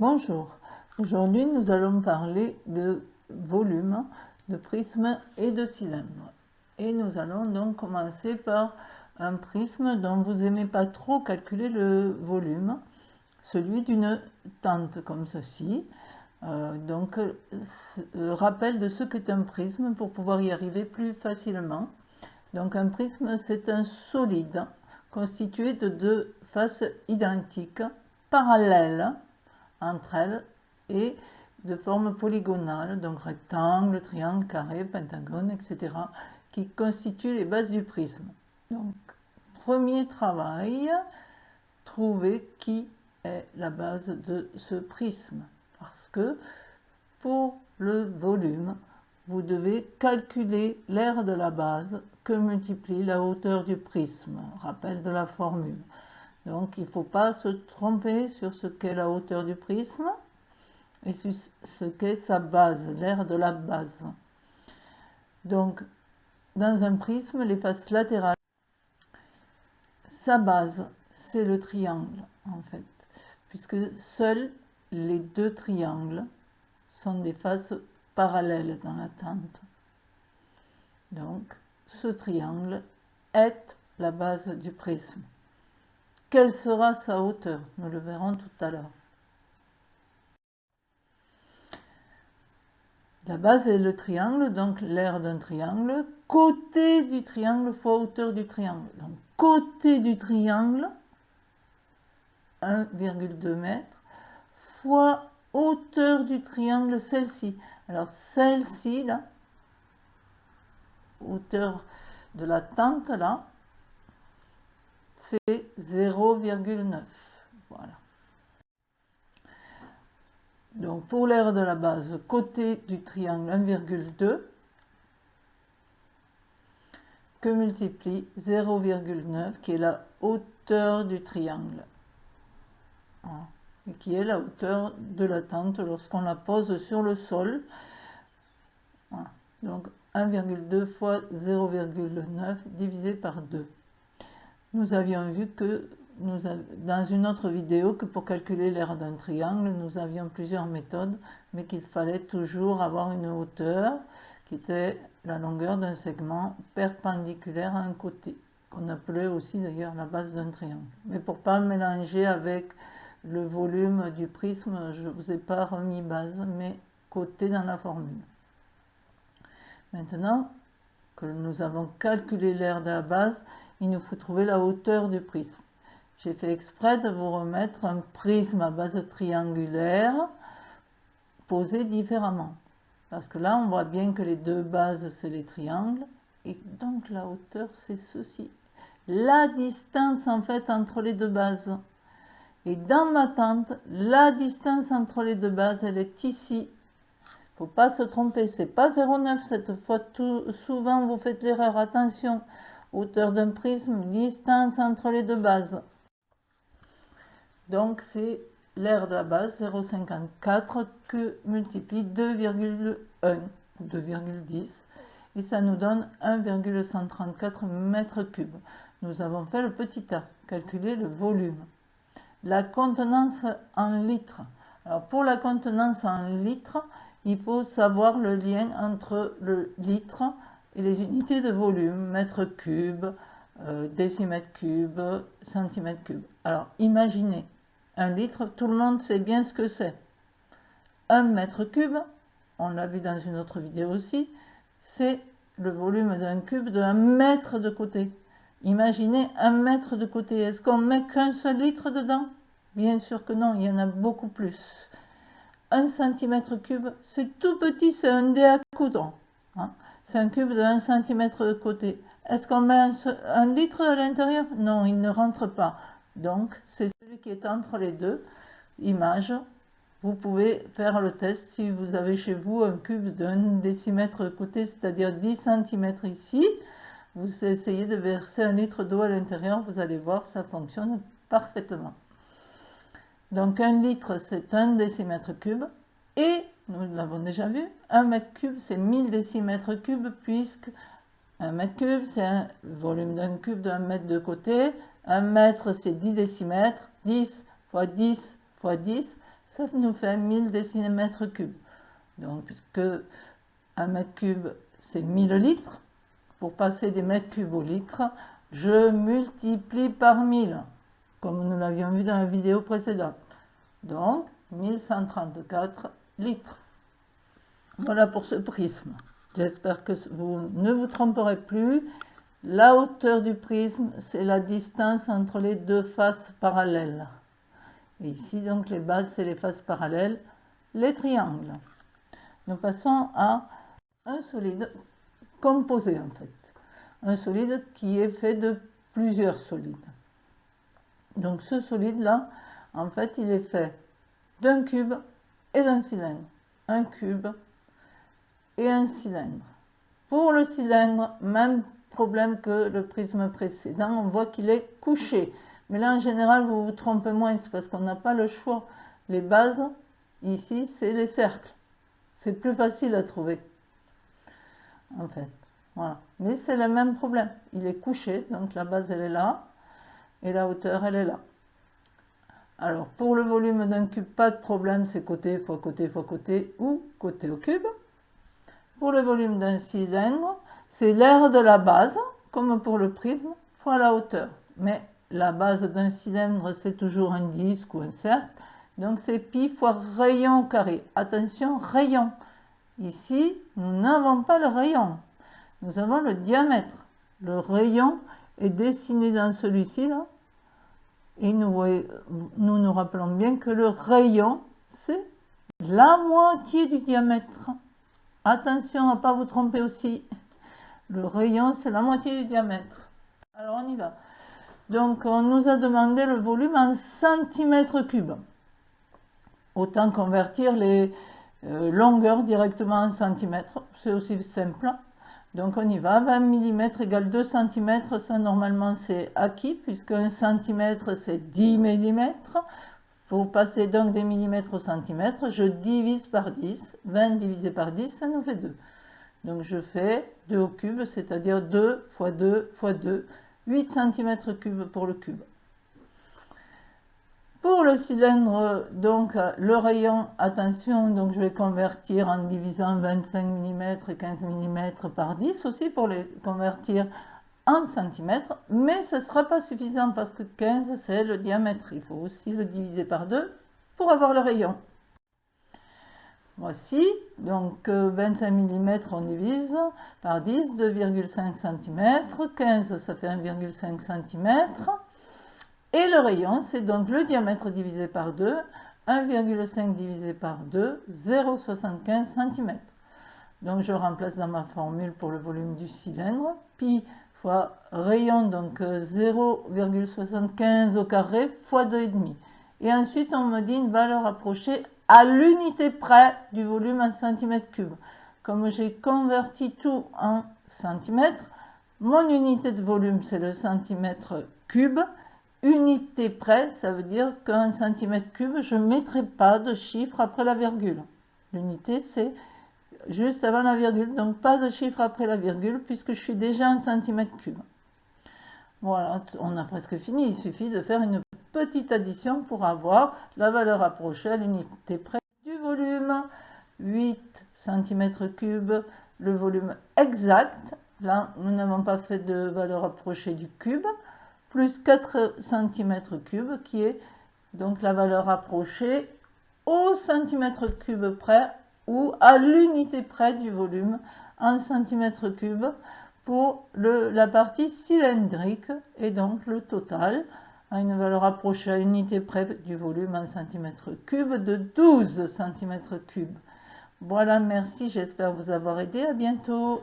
Bonjour, aujourd'hui nous allons parler de volume, de prisme et de cylindre. Et nous allons donc commencer par un prisme dont vous n'aimez pas trop calculer le volume, celui d'une tente comme ceci. Rappel de ce qu'est un prisme pour pouvoir y arriver plus facilement. Donc un prisme, c'est un solide constitué de deux faces identiques, parallèles entre elles et de forme polygonale, donc rectangle, triangle, carré, pentagone, etc., qui constituent les bases du prisme. Donc, premier travail, trouver qui est la base de ce prisme. Parce que pour le volume, vous devez calculer l'aire de la base que multiplie la hauteur du prisme. Rappel de la formule. Donc, il ne faut pas se tromper sur ce qu'est la hauteur du prisme et sur ce qu'est sa base, l'aire de la base. Donc, dans un prisme, les faces latérales, sa base, c'est le triangle, en fait, puisque seuls les deux triangles sont des faces parallèles dans la tente. Donc, ce triangle est la base du prisme. Quelle sera sa hauteur? Nous le verrons tout à l'heure. La base est le triangle, donc l'aire d'un triangle. Côté du triangle fois hauteur du triangle. Donc, côté du triangle, 1,2 m, fois hauteur du triangle, celle-ci. Alors, celle-ci, là, hauteur de la tente, là, c'est 0,9. Voilà. Donc, pour l'aire de la base, côté du triangle 1,2, que multiplie 0,9, qui est la hauteur du triangle. Voilà. Et qui est la hauteur de la tente lorsqu'on la pose sur le sol. Voilà. Donc, 1,2 fois 0,9 divisé par 2. Nous avions vu que, dans une autre vidéo, que pour calculer l'aire d'un triangle, nous avions plusieurs méthodes, mais qu'il fallait toujours avoir une hauteur qui était la longueur d'un segment perpendiculaire à un côté, qu'on appelait aussi d'ailleurs la base d'un triangle. Mais pour ne pas mélanger avec le volume du prisme, je ne vous ai pas remis base, mais côté dans la formule. Maintenant que nous avons calculé l'aire de la base, il nous faut trouver la hauteur du prisme. J'ai fait exprès de vous remettre un prisme à base triangulaire posé différemment. Parce que là, on voit bien que les deux bases, c'est les triangles. Et donc, la hauteur, c'est ceci. La distance, en fait, entre les deux bases. Et dans ma tente, la distance entre les deux bases, elle est ici. Il ne faut pas se tromper, c'est pas 0,9 cette fois. Souvent, vous faites l'erreur. Attention, hauteur d'un prisme, distance entre les deux bases. Donc, c'est l'aire de la base, 0,54, que multiplie 2,1, 2,10. Et ça nous donne 1,134 m3. Nous avons fait le petit a, calculer le volume. La contenance en litres. Alors, pour la contenance en litres, il faut savoir le lien entre le litre et les unités de volume, mètre cube, décimètre cube, centimètre cube. Alors, imaginez, un litre, tout le monde sait bien ce que c'est. Un mètre cube, on l'a vu dans une autre vidéo aussi, c'est le volume d'un cube de 1 mètre de côté. Imaginez 1 mètre de côté. Est-ce qu'on met qu'un seul litre dedans? Bien sûr que non, il y en a beaucoup plus. 1 centimètre cube, c'est tout petit, c'est un dé à coudre. Hein? C'est un cube de 1 centimètre de côté. Est-ce qu'on met un litre à l'intérieur? Non, il ne rentre pas. Donc, c'est celui qui est entre les deux. Image, vous pouvez faire le test si vous avez chez vous un cube d'1 décimètre de côté, c'est-à-dire 10 cm ici. Vous essayez de verser 1 litre d'eau à l'intérieur, vous allez voir, ça fonctionne parfaitement. Donc 1 litre, c'est 1 décimètre cube. Et, nous l'avons déjà vu, 1 mètre cube, c'est 1000 décimètres cubes, puisque 1 mètre cube, c'est un volume d'un cube de 1 mètre de côté. 1 mètre, c'est 10 décimètres. 10 fois 10 fois 10, ça nous fait 1000 décimètres cubes. Donc, puisque 1 mètre cube, c'est 1000 litres, pour passer des mètres cubes au litre, je multiplie par 1000, comme nous l'avions vu dans la vidéo précédente. Donc, 1134 litres. Voilà pour ce prisme. J'espère que vous ne vous tromperez plus. La hauteur du prisme, c'est la distance entre les deux faces parallèles. Et ici, donc, les bases, c'est les faces parallèles, les triangles. Nous passons à un solide composé, en fait. Un solide qui est fait de plusieurs solides. Donc, ce solide-là, en fait, il est fait d'un cube et d'un cylindre. Un cube et un cylindre. Pour le cylindre, même problème que le prisme précédent, on voit qu'il est couché. Mais là, en général, vous vous trompez moins, c'est parce qu'on n'a pas le choix. Les bases, ici, c'est les cercles. C'est plus facile à trouver, en fait. Voilà. Mais c'est le même problème. Il est couché, donc la base, elle est là, et la hauteur, elle est là. Alors, pour le volume d'un cube, pas de problème, c'est côté fois côté fois côté, ou côté au cube. Pour le volume d'un cylindre, c'est l'aire de la base, comme pour le prisme, fois la hauteur. Mais la base d'un cylindre, c'est toujours un disque ou un cercle. Donc c'est pi fois rayon carré. Attention, rayon. Ici, nous n'avons pas le rayon. Nous avons le diamètre. Le rayon est dessiné dans celui-ci, là. Et nous rappelons bien que le rayon, c'est la moitié du diamètre. Attention à ne pas vous tromper aussi. Le rayon, c'est la moitié du diamètre. Alors, on y va. Donc, on nous a demandé le volume en centimètres cubes. Autant convertir les longueurs directement en centimètres. C'est aussi simple. Donc, on y va. 20 mm égale 2 cm. Ça, normalement, c'est acquis, puisque 1 cm, c'est 10 mm. Pour passer donc des millimètres au centimètre, je divise par 10. 20 divisé par 10, ça nous fait 2. Donc je fais 2 au cube, c'est-à-dire 2 fois 2 fois 2, 8 cm3 pour le cube. Pour le cylindre, donc le rayon, attention, donc je vais convertir en divisant 25 mm et 15 mm par 10 aussi pour les convertir en centimètres, mais ce ne sera pas suffisant parce que 15 c'est le diamètre, il faut aussi le diviser par 2 pour avoir le rayon. Voici, donc 25 mm on divise par 10, 2,5 cm, 15 ça fait 1,5 cm, et le rayon c'est donc le diamètre divisé par 2, 1,5 divisé par 2, 0,75 cm. Donc je remplace dans ma formule pour le volume du cylindre, pi fois rayon, donc 0,75 au carré fois 2,5. Et ensuite, on me dit une valeur approchée à l'unité près du volume en centimètres cubes. Comme j'ai converti tout en centimètres, mon unité de volume, c'est le centimètre cube. Unité près, ça veut dire qu'un centimètre cube, je ne mettrai pas de chiffre après la virgule. L'unité, c'est juste avant la virgule, donc pas de chiffre après la virgule, puisque je suis déjà en centimètres cubes. Voilà, on a presque fini. Il suffit de faire une petite addition pour avoir la valeur approchée à l'unité près du volume. 8 cm3, le volume exact. Là, nous n'avons pas fait de valeur approchée du cube. Plus 4 cm3, qui est donc la valeur approchée au centimètre cube près ou à l'unité près du volume en centimètres cubes pour la partie cylindrique, et donc le total a une valeur approchée à l'unité près du volume en centimètres cubes de 12 cm3. Voilà, merci, j'espère vous avoir aidé, à bientôt.